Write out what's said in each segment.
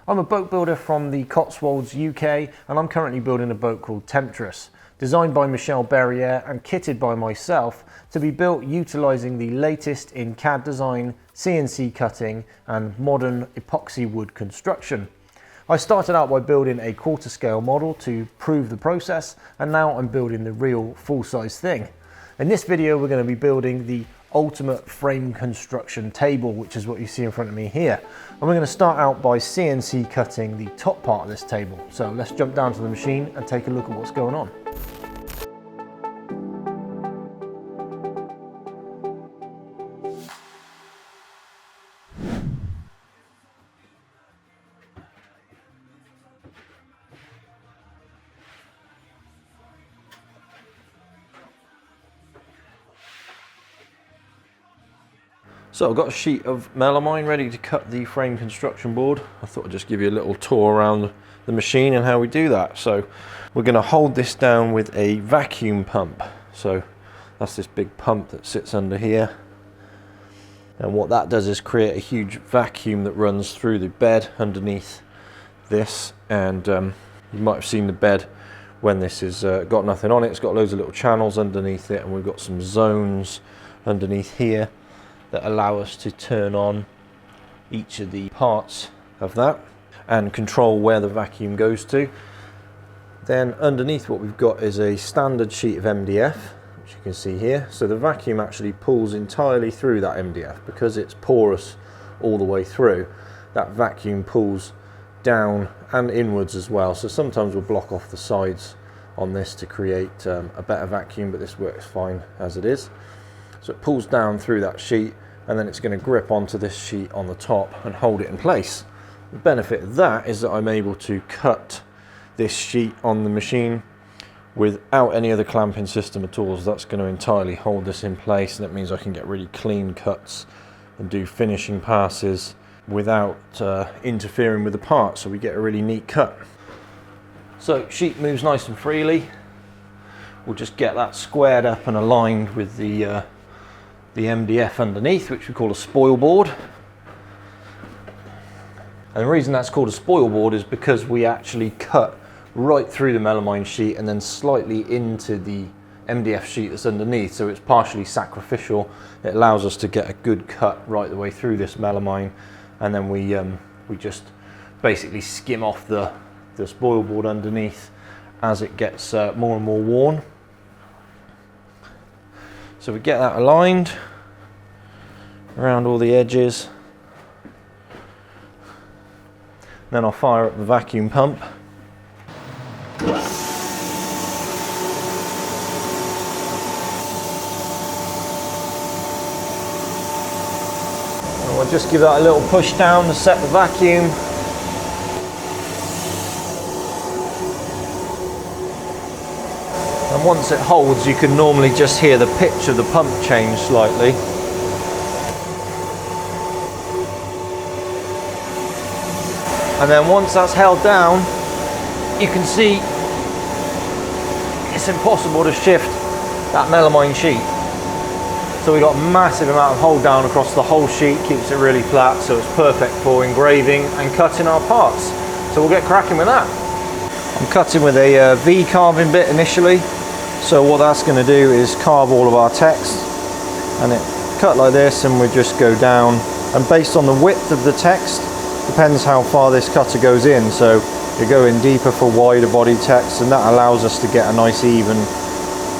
I'm a boat builder from the Cotswolds, UK, and I'm currently building a boat called Temptress, designed by Michelle Berriere and kitted by myself to be built utilising the latest in CAD design, CNC cutting and modern epoxy wood construction. I started out by building a quarter scale model to prove the process, and now I'm building the real full-size thing. In this video we're going to be building the ultimate frame construction table, which is what you see in front of me here. And we're going to start out by CNC cutting the top part of this table. So let's jump down to the machine and take a look at what's going on. So I've got a sheet of melamine ready to cut the frame construction board. I thought I'd just give you a little tour around the machine and how we do that. So we're going to hold this down with a vacuum pump. So that's this big pump that sits under here. And what that does is create a huge vacuum that runs through the bed underneath this. And you might have seen the bed when this has got nothing on it. It's got loads of little channels underneath it, and we've got some zones underneath here that allow us to turn on each of the parts of that and control where the vacuum goes to. Then underneath what we've got is a standard sheet of MDF, which you can see here. So the vacuum actually pulls entirely through that MDF because it's porous all the way through. That vacuum pulls down and inwards as well. So sometimes we'll block off the sides on this to create a better vacuum, but this works fine as it is. So it pulls down through that sheet, and then it's going to grip onto this sheet on the top and hold it in place. The benefit of that is that I'm able to cut this sheet on the machine without any other clamping system at all. So that's going to entirely hold this in place, and it means I can get really clean cuts and do finishing passes without interfering with the part, so we get a really neat cut. So sheet moves nice and freely. We'll just get that squared up and aligned with the MDF underneath, which we call a spoil board. And the reason that's called a spoil board is because we actually cut right through the melamine sheet and then slightly into the MDF sheet that's underneath, so it's partially sacrificial. It allows us to get a good cut right the way through this melamine, and then we just basically skim off the spoil board underneath as it gets more and more worn. So we get that aligned around all the edges. Then I'll fire up the vacuum pump. And I'll just give that a little push down to set the vacuum. And once it holds, you can normally just hear the pitch of the pump change slightly. And then once that's held down, you can see it's impossible to shift that melamine sheet. So we've got a massive amount of hold down across the whole sheet, keeps it really flat, so it's perfect for engraving and cutting our parts. So we'll get cracking with that. I'm cutting with a V carving bit initially. So what that's going to do is carve all of our text, and it cut like this, and we just go down, and based on the width of the text depends how far this cutter goes in. So you're going deeper for wider body text, and that allows us to get a nice even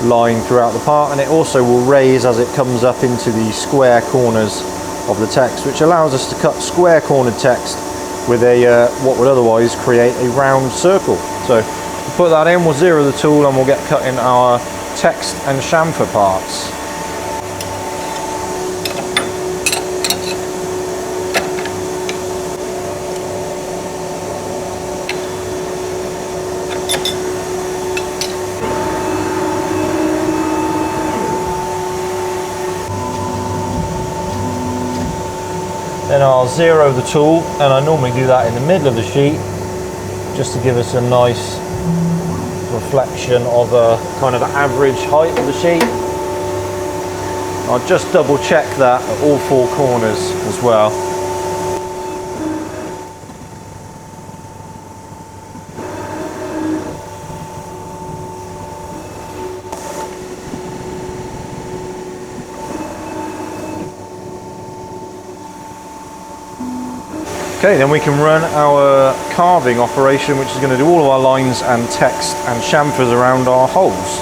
line throughout the part, and it also will raise as it comes up into the square corners of the text, which allows us to cut square cornered text with a what would otherwise create a round circle. So we'll put that in, we'll zero the tool, and we'll get cutting our text and chamfer parts. Then I'll zero the tool, and I normally do that in the middle of the sheet just to give us a nice reflection of a kind of average height of the sheet. I'll just double check that at all four corners as well. Okay, then we can run our carving operation, which is going to do all of our lines and text and chamfers around our holes.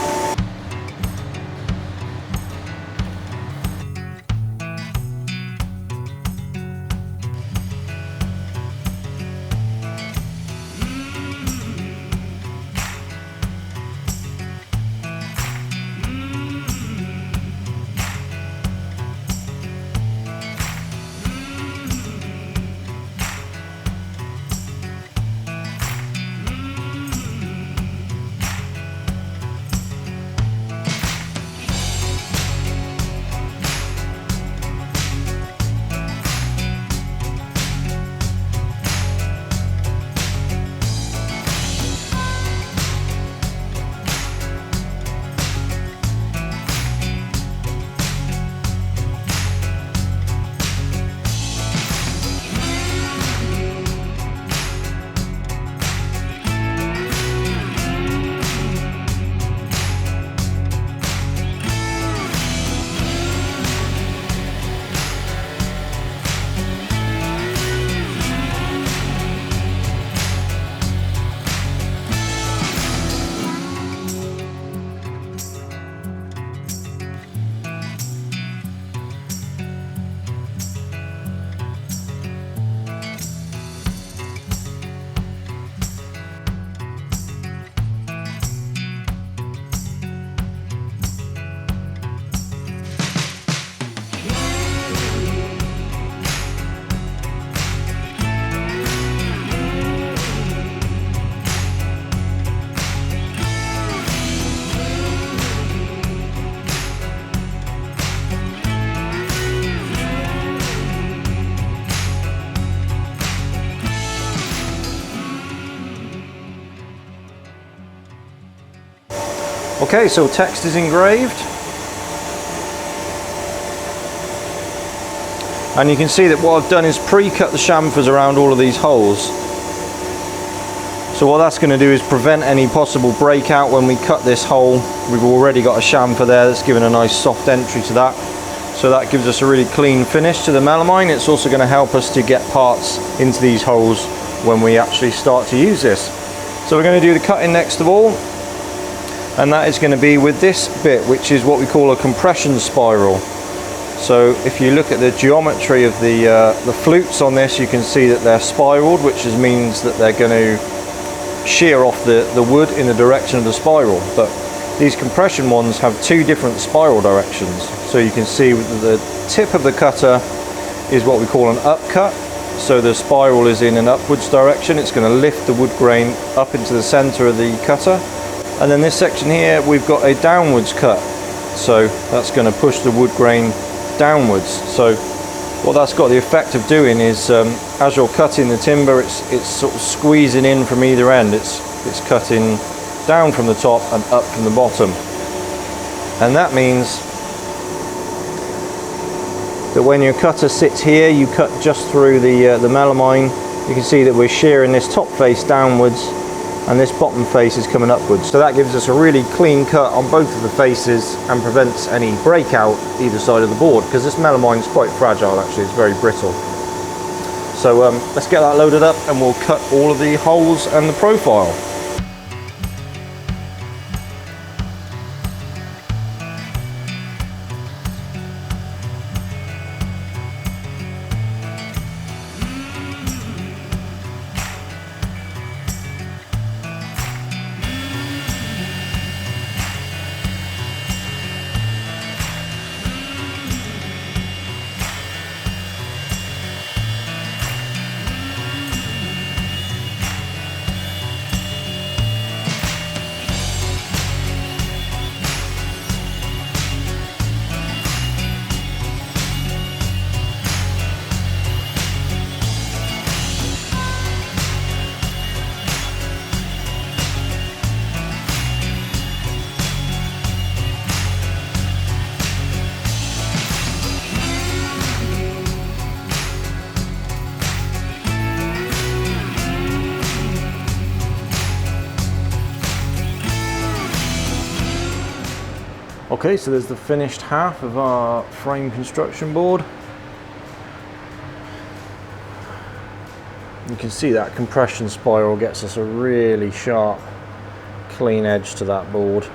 Okay, so text is engraved. And you can see that what I've done is pre-cut the chamfers around all of these holes. So what that's going to do is prevent any possible breakout when we cut this hole. We've already got a chamfer there that's given a nice soft entry to that. So that gives us a really clean finish to the melamine. It's also going to help us to get parts into these holes when we actually start to use this. So we're going to do the cutting next of all. And that is going to be with this bit, which is what we call a compression spiral. So if you look at the geometry of the flutes on this, you can see that they're spiraled, which means that they're going to shear off the wood in the direction of the spiral. But these compression ones have two different spiral directions. So you can see the tip of the cutter is what we call an upcut. So the spiral is in an upwards direction. It's going to lift the wood grain up into the center of the cutter. And then this section here, we've got a downwards cut. So that's going to push the wood grain downwards. So what that's got the effect of doing is as you're cutting the timber, it's sort of squeezing in from either end. It's cutting down from the top and up from the bottom. And that means that when your cutter sits here, you cut just through the melamine. You can see that we're shearing this top face downwards and this bottom face is coming upwards. So that gives us a really clean cut on both of the faces and prevents any breakout either side of the board, because this melamine is quite fragile actually, it's very brittle. So let's get that loaded up and we'll cut all of the holes and the profile. Okay, so there's the finished half of our frame construction board. You can see that compression spiral gets us a really sharp, clean edge to that board.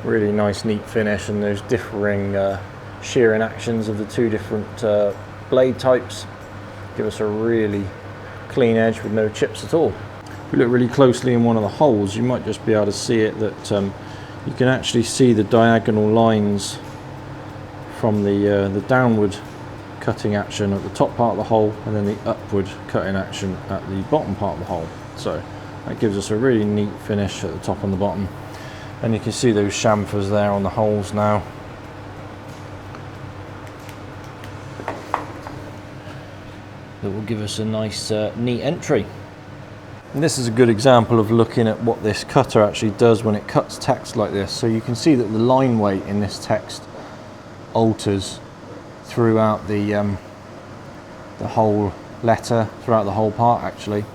Really nice, neat finish, and those differing shearing actions of the two different blade types give us a really clean edge with no chips at all. If we look really closely in one of the holes, you might just be able to see it that you can actually see the diagonal lines from the downward cutting action at the top part of the hole, and then the upward cutting action at the bottom part of the hole. So that gives us a really neat finish at the top and the bottom. And you can see those chamfers there on the holes now. That will give us a nice neat entry. And this is a good example of looking at what this cutter actually does when it cuts text like this. So you can see that the line weight in this text alters throughout the whole letter, throughout the whole part actually.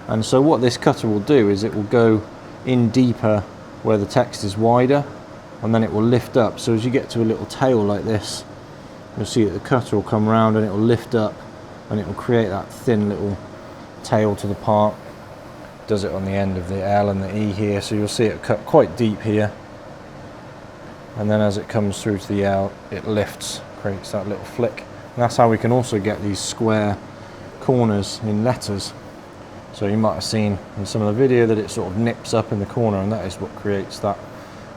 And so what this cutter will do is it will go in deeper where the text is wider, and then it will lift up. So as you get to a little tail like this, you'll see that the cutter will come around and it will lift up, and it will create that thin little tail to the part. Does it on the end of the L and the E here, so you'll see it cut quite deep here, and then as it comes through to the L, it lifts, creates that little flick. And that's how we can also get these square corners in letters. So you might have seen in some of the video that it sort of nips up in the corner, and that is what creates that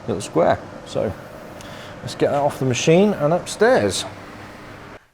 little square. So let's get that off the machine and upstairs.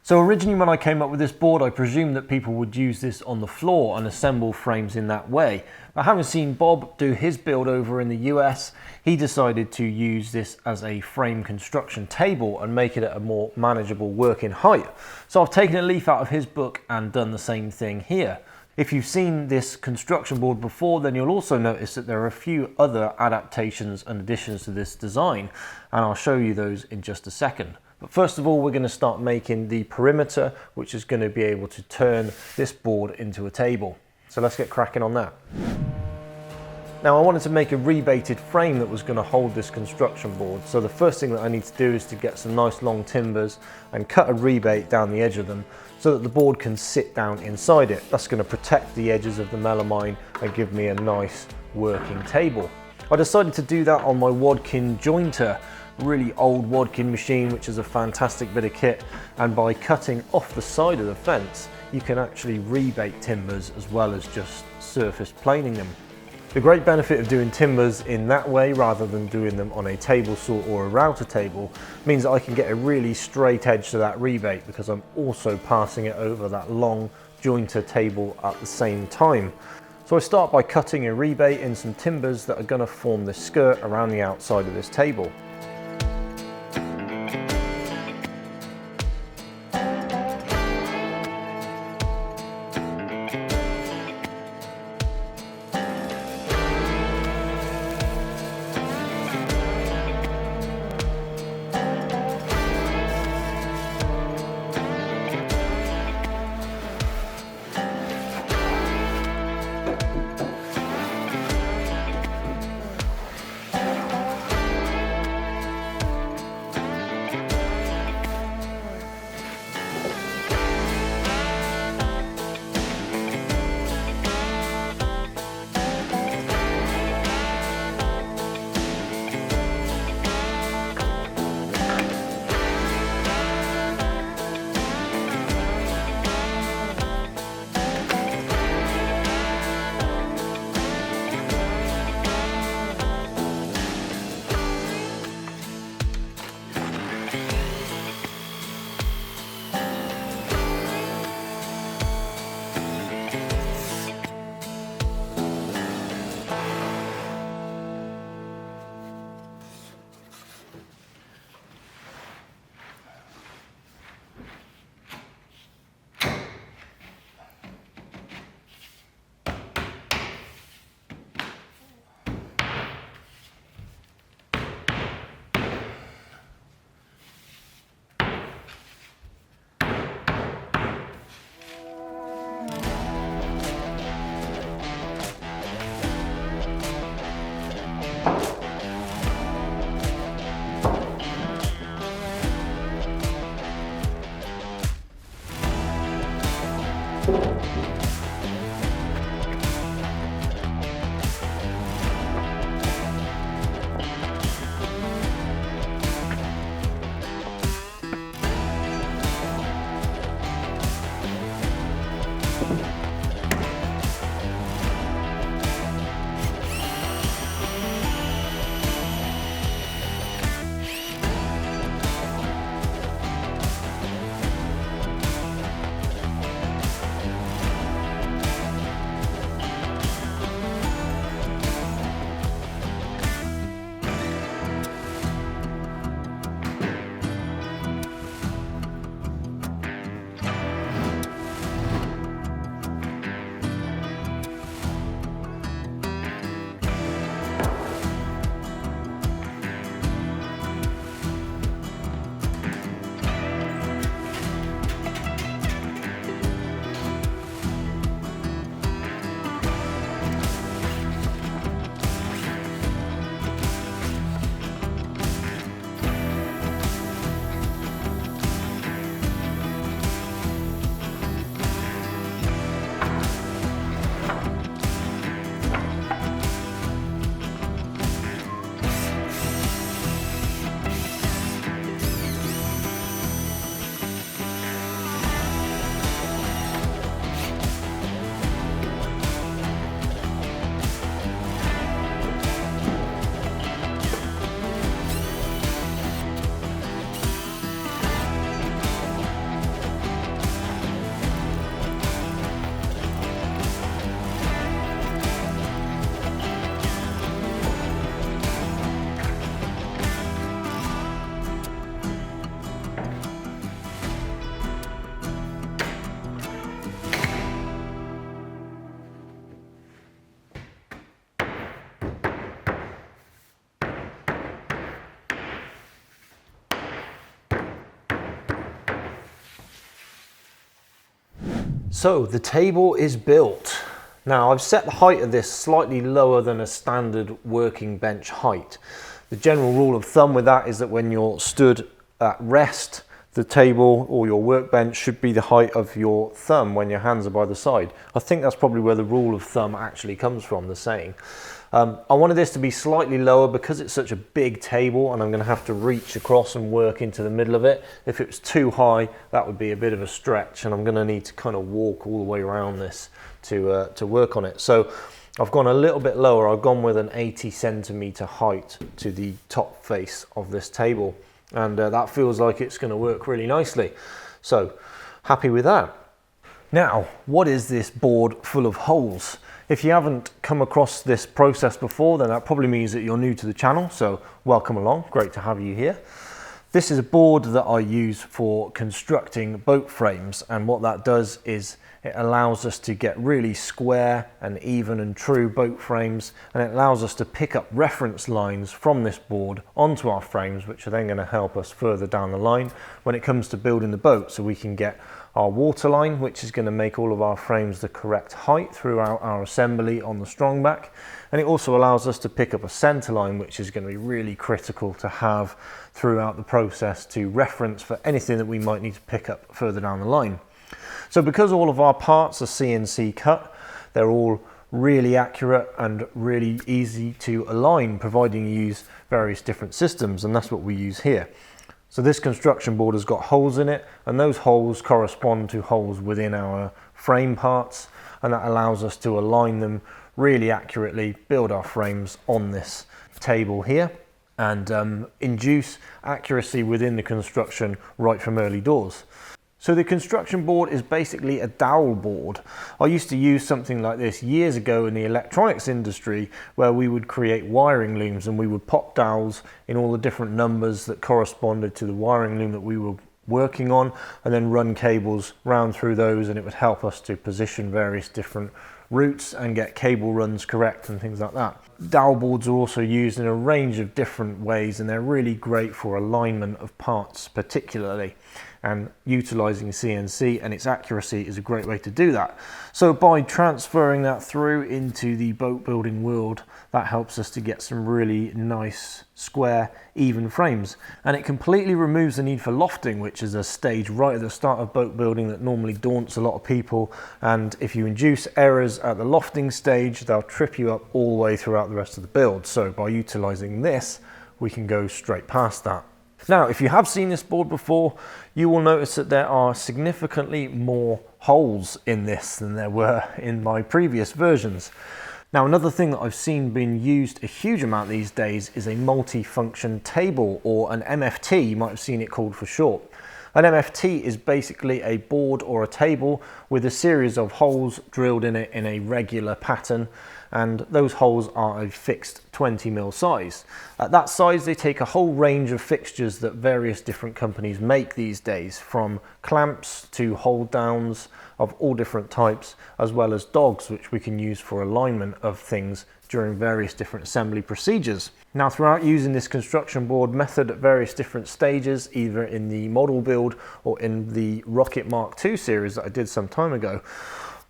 So originally when I came up with this board, I presumed that people would use this on the floor and assemble frames in that way. But having seen Bob do his build over in the US, he decided to use this as a frame construction table and make it at a more manageable working height. So I've taken a leaf out of his book and done the same thing here. If you've seen this construction board before, then you'll also notice that there are a few other adaptations and additions to this design, and I'll show you those in just a second. But first of all, we're going to start making the perimeter, which is going to be able to turn this board into a table. So let's get cracking on that. Now I wanted to make a rebated frame that was going to hold this construction board. So the first thing that I need to do is to get some nice long timbers and cut a rebate down the edge of them so that the board can sit down inside it. That's going to protect the edges of the melamine and give me a nice working table. I decided to do that on my Wadkin jointer, really old Wadkin machine, which is a fantastic bit of kit, and by cutting off the side of the fence you can actually rebate timbers as well as just surface planing them. The great benefit of doing timbers in that way rather than doing them on a table saw or a router table means that I can get a really straight edge to that rebate, because I'm also passing it over that long jointer table at the same time. So I start by cutting a rebate in some timbers that are going to form the skirt around the outside of this table. So the table is built. Now I've set the height of this slightly lower than a standard working bench height. The general rule of thumb with that is that when you're stood at rest, the table or your workbench should be the height of your thumb when your hands are by the side. I think that's probably where the rule of thumb actually comes from, the saying. I wanted this to be slightly lower because it's such a big table and I'm going to have to reach across and work into the middle of it. If it was too high, that would be a bit of a stretch and I'm going to need to kind of walk all the way around this to work on it. So I've gone a little bit lower. I've gone with an 80 centimeter height to the top face of this table. And that feels like it's going to work really nicely. So happy with that. Now, what is this board full of holes? If you haven't come across this process before, then that probably means that you're new to the channel. So welcome along, great to have you here. This is a board that I use for constructing boat frames. And what that does is it allows us to get really square and even and true boat frames, and it allows us to pick up reference lines from this board onto our frames, which are then going to help us further down the line when it comes to building the boat. So we can get our waterline, which is going to make all of our frames the correct height throughout our assembly on the strongback. And it also allows us to pick up a center line, which is going to be really critical to have throughout the process to reference for anything that we might need to pick up further down the line. So because all of our parts are CNC cut, they're all really accurate and really easy to align, providing you use various different systems, and that's what we use here. So this construction board has got holes in it, and those holes correspond to holes within our frame parts, and that allows us to align them really accurately, build our frames on this table here, and induce accuracy within the construction right from early doors. So the construction board is basically a dowel board. I used to use something like this years ago in the electronics industry, where we would create wiring looms and we would pop dowels in all the different numbers that corresponded to the wiring loom that we were working on, and then run cables round through those, and it would help us to position various different routes and get cable runs correct and things like that. Dowel boards are also used in a range of different ways, and they're really great for alignment of parts particularly, and utilizing CNC and its accuracy is a great way to do that. So by transferring that through into the boat building world, that helps us to get some really nice square even frames, and it completely removes the need for lofting, which is a stage right at the start of boat building that normally daunts a lot of people, and if you induce errors at the lofting stage, they'll trip you up all the way throughout the rest of the build. So by utilizing this, we can go straight past that. Now, if you have seen this board before, you will notice that there are significantly more holes in this than there were in my previous versions. Now, another thing that I've seen being used a huge amount these days is a multi-function table, or an MFT, you might have seen it called for short. An MFT is basically a board or a table with a series of holes drilled in it in a regular pattern, and those holes are a fixed 20mm size. At that size, they take a whole range of fixtures that various different companies make these days, from clamps to hold downs of all different types, as well as dogs, which we can use for alignment of things during various different assembly procedures. Now, throughout using this construction board method at various different stages, either in the model build or in the Rocket Mark II series that I did some time ago,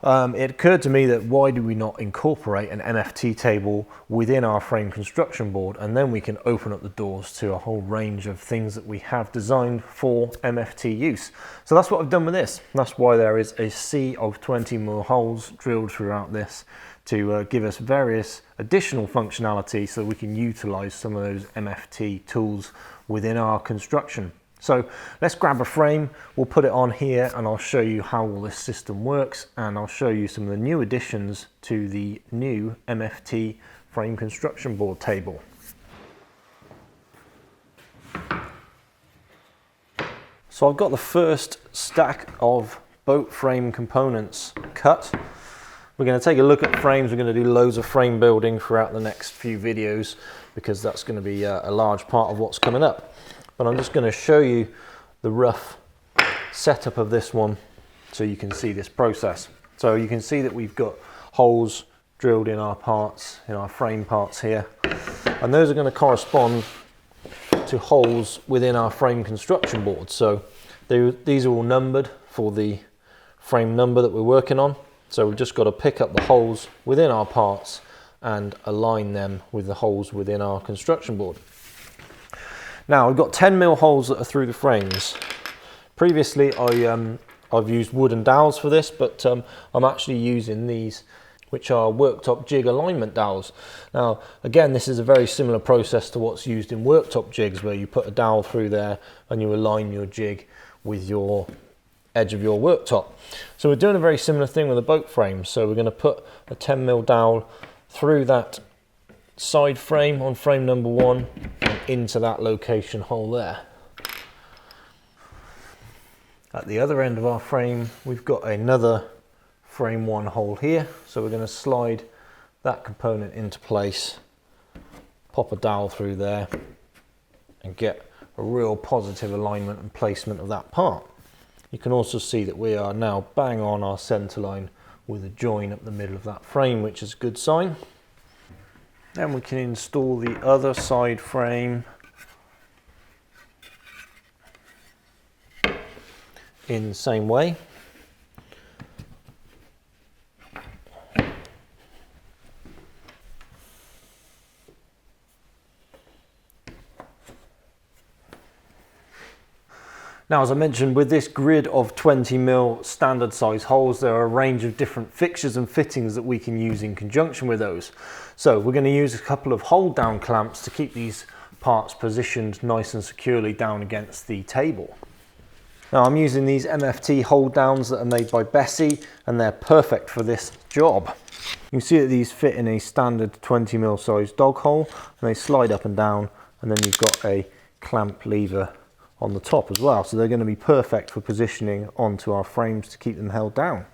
it occurred to me that why do we not incorporate an MFT table within our frame construction board, and then we can open up the doors to a whole range of things that we have designed for MFT use. So that's what I've done with this. That's why there is a sea of 20mm holes drilled throughout this to give us various additional functionality so we can utilize some of those MFT tools within our construction. So let's grab a frame, we'll put it on here, and I'll show you how all this system works, and I'll show you some of the new additions to the new MFT frame construction board table. So I've got the first stack of boat frame components cut. We're going to take a look at frames. We're going to do loads of frame building throughout the next few videos, because that's going to be a large part of what's coming up. But I'm just going to show you the rough setup of this one so you can see this process. So you can see that we've got holes drilled in our parts, in our frame parts here, and those are going to correspond to holes within our frame construction board. So these are all numbered for the frame number that we're working on. So we've just got to pick up the holes within our parts and align them with the holes within our construction board. Now we've got 10mm holes that are through the frames. Previously I've used wooden dowels for this, but I'm actually using these, which are worktop jig alignment dowels. Now again, this is a very similar process to what's used in worktop jigs, where you put a dowel through there and you align your jig with your edge of your worktop. So we're doing a very similar thing with a boat frame. So we're going to put a 10mm dowel through that side frame on frame number 1 and into that location hole there. At the other end of our frame, we've got another frame 1 hole here. So we're going to slide that component into place, pop a dowel through there and get a real positive alignment and placement of that part. You can also see that we are now bang on our center line with a join up the middle of that frame, which is a good sign. Then we can install the other side frame in the same way. Now, as I mentioned, with this grid of 20mm standard size holes, there are a range of different fixtures and fittings that we can use in conjunction with those. So we're going to use a couple of hold down clamps to keep these parts positioned nice and securely down against the table. Now I'm using these MFT hold downs that are made by Bessie, and they're perfect for this job. You can see that these fit in a standard 20mm size dog hole, and they slide up and down, and then you've got a clamp lever on the top as well, so they're going to be perfect for positioning onto our frames to keep them held down.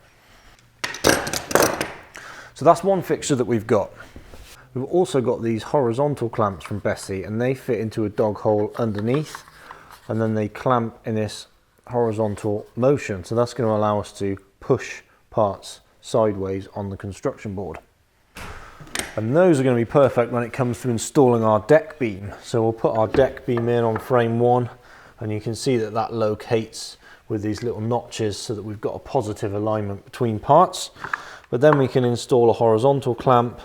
So that's one fixture that we've got. We've also got these horizontal clamps from Bessie, and they fit into a dog hole underneath, and then they clamp in this horizontal motion, so that's going to allow us to push parts sideways on the construction board. And those are going to be perfect when it comes to installing our deck beam. So we'll put our deck beam in on frame 1, and you can see that that locates with these little notches so that we've got a positive alignment between parts. But then we can install a horizontal clamp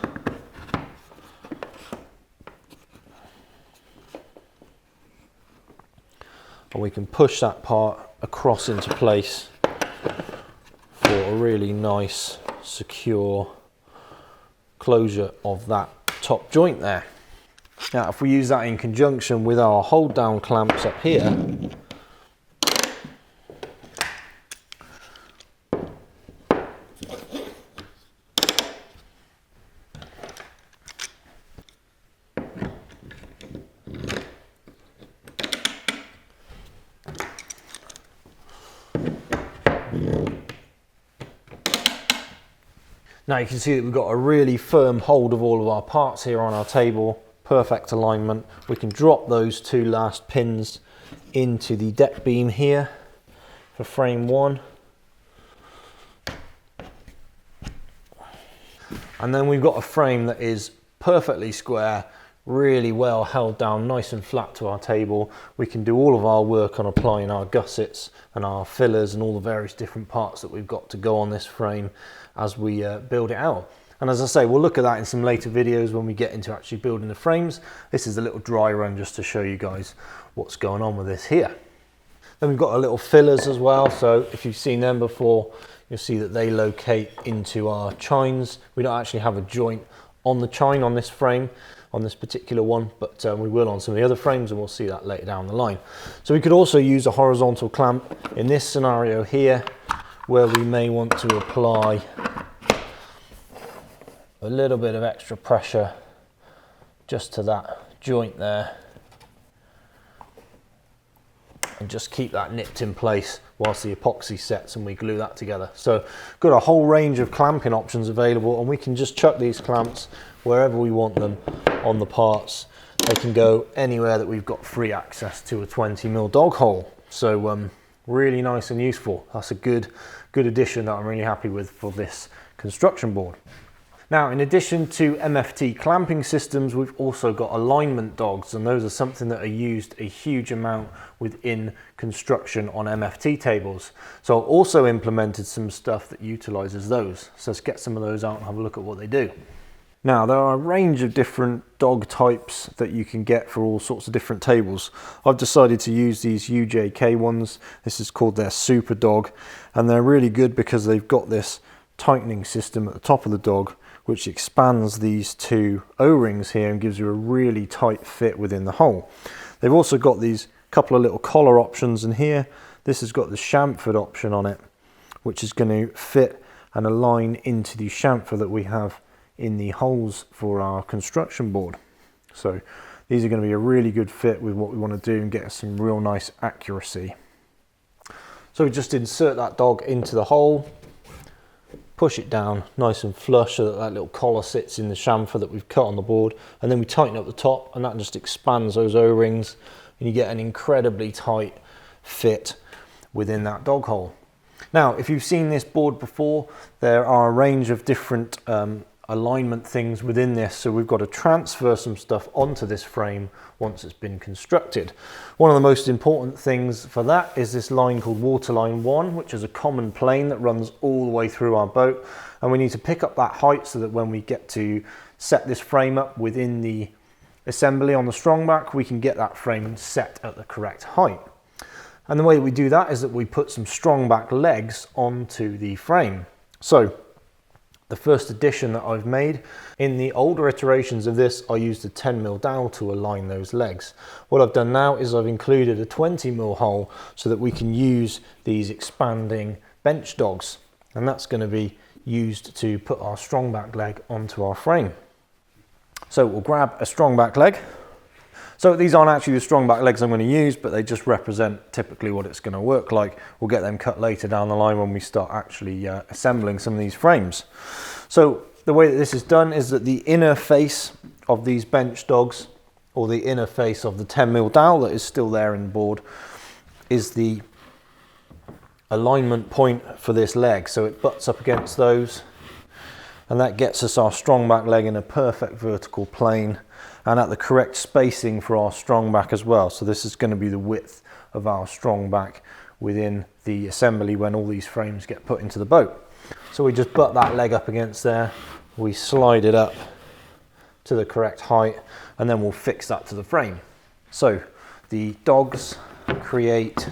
and we can push that part across into place for a really nice secure closure of that top joint there. Now if we use that in conjunction with our hold down clamps up here, now you can see that we've got a really firm hold of all of our parts here on our table. Perfect alignment. We can drop those 2 last pins into the deck beam here for frame 1. And then we've got a frame that is perfectly square, really well held down, nice and flat to our table. We can do all of our work on applying our gussets and our fillers and all the various different parts that we've got to go on this frame as we build it out. And as I say, we'll look at that in some later videos when we get into actually building the frames. This is a little dry run just to show you guys what's going on with this here. Then we've got our little fillers as well. So if you've seen them before, you'll see that they locate into our chines. We don't actually have a joint on the chine on this frame, on this particular one, but we will on some of the other frames, and we'll see that later down the line. So we could also use a horizontal clamp in this scenario here, where we may want to apply a little bit of extra pressure just to that joint there, and just keep that nipped in place whilst the epoxy sets and we glue that together. So got a whole range of clamping options available, and we can just chuck these clamps wherever we want them on the parts. They can go anywhere that we've got free access to a 20mm dog hole. So really nice and useful. That's a good addition that I'm really happy with for this construction board. Now, in addition to MFT clamping systems, we've also got alignment dogs, and those are something that are used a huge amount within construction on MFT tables. So I've also implemented some stuff that utilizes those. So let's get some of those out and have a look at what they do. Now, there are a range of different dog types that you can get for all sorts of different tables. I've decided to use these UJK ones. This is called their Super Dog, and they're really good because they've got this tightening system at the top of the dog, which expands these two O-rings here and gives you a really tight fit within the hole. They've also got these couple of little collar options in here. This has got the chamfered option on it, which is going to fit and align into the chamfer that we have in the holes for our construction board. So these are going to be a really good fit with what we want to do and get some real nice accuracy. So we just insert that dog into the hole, push it down nice and flush so that that little collar sits in the chamfer that we've cut on the board, and then we tighten up the top and that just expands those O-rings and you get an incredibly tight fit within that dog hole. Now, if you've seen this board before, there are a range of different alignment things within this, so we've got to transfer some stuff onto this frame once it's been constructed. One of the most important things for that is this line called Waterline 1, which is a common plane that runs all the way through our boat, and we need to pick up that height so that when we get to set this frame up within the assembly on the strongback, we can get that frame set at the correct height. And the way that we do that is that we put some strongback legs onto the frame. So the first addition that I've made, in the older iterations of this, I used a 10mm dowel to align those legs. What I've done now is I've included a 20mm hole so that we can use these expanding bench dogs, and that's going to be used to put our strongback leg onto our frame. So we'll grab a strongback leg. So these aren't actually the strongback legs I'm going to use, but they just represent typically what it's going to work like. We'll get them cut later down the line when we start actually assembling some of these frames. So the way that this is done is that the inner face of these bench dogs, or the inner face of the 10mm dowel that is still there in the board, is the alignment point for this leg. So it butts up against those, and that gets us our strongback leg in a perfect vertical plane and at the correct spacing for our strongback as well. So this is going to be the width of our strongback within the assembly when all these frames get put into the boat. So we just butt that leg up against there, we slide it up to the correct height, and then we'll fix that to the frame. So the dogs create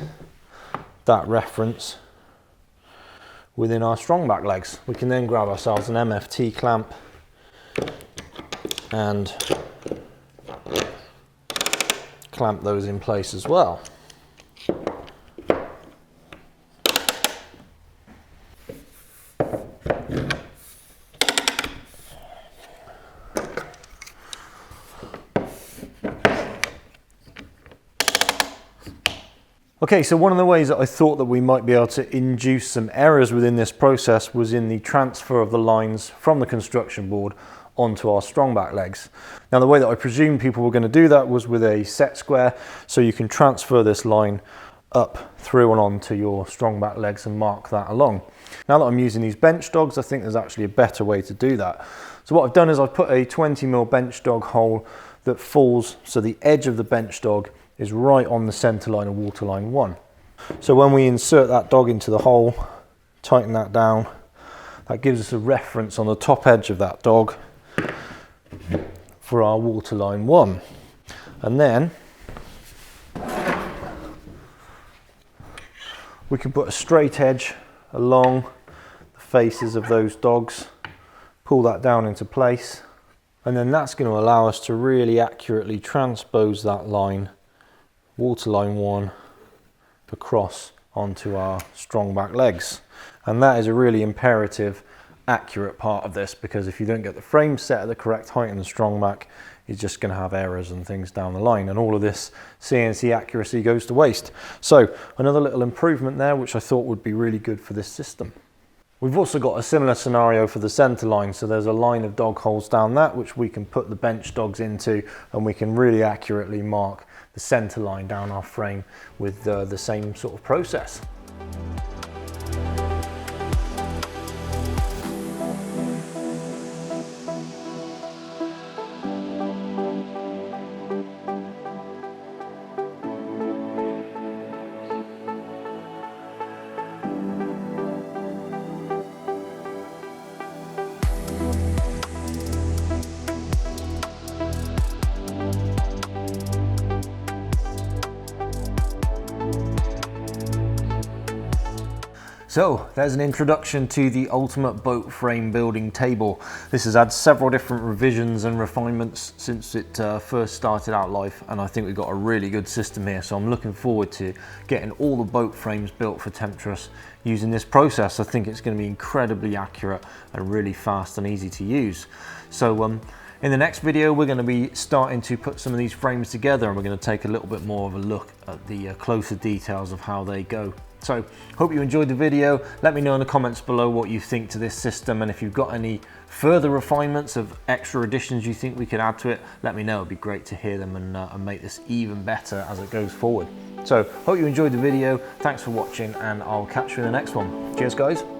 that reference within our strongback legs. We can then grab ourselves an MFT clamp and clamp those in place as well. Okay, so one of the ways that I thought that we might be able to induce some errors within this process was in the transfer of the lines from the construction board onto our strongback legs. Now, the way that I presumed people were going to do that was with a set square, so you can transfer this line up through and onto your strongback legs and mark that along. Now that I'm using these bench dogs, I think there's actually a better way to do that. So what I've done is I've put a 20mm bench dog hole that falls, so the edge of the bench dog is right on the center line of Waterline 1. So when we insert that dog into the hole, tighten that down, that gives us a reference on the top edge of that dog for our Waterline 1. And then we can put a straight edge along the faces of those dogs, pull that down into place, and then that's going to allow us to really accurately transpose that line, Waterline 1, across onto our strongback legs. And that is a really imperative, accurate part of this, because if you don't get the frame set at the correct height in the strongback, you're just going to have errors and things down the line, and all of this CNC accuracy goes to waste. So another little improvement there, which I thought would be really good for this system. We've also got a similar scenario for the center line, so there's a line of dog holes down that which we can put the bench dogs into, and we can really accurately mark the center line down our frame with the same sort of process. So there's an introduction to the ultimate boat frame building table. This has had several different revisions and refinements since it first started out life, and I think we've got a really good system here. So I'm looking forward to getting all the boat frames built for Temptress using this process. I think it's going to be incredibly accurate and really fast and easy to use. So in the next video, we're going to be starting to put some of these frames together, and we're going to take a little bit more of a look at the closer details of how they go. So hope you enjoyed the video. Let me know in the comments below what you think to this system, and if you've got any further refinements of extra additions you think we could add to it, let me know. It'd be great to hear them and make this even better as it goes forward. So hope you enjoyed the video. Thanks for watching, and I'll catch you in the next one. Cheers guys.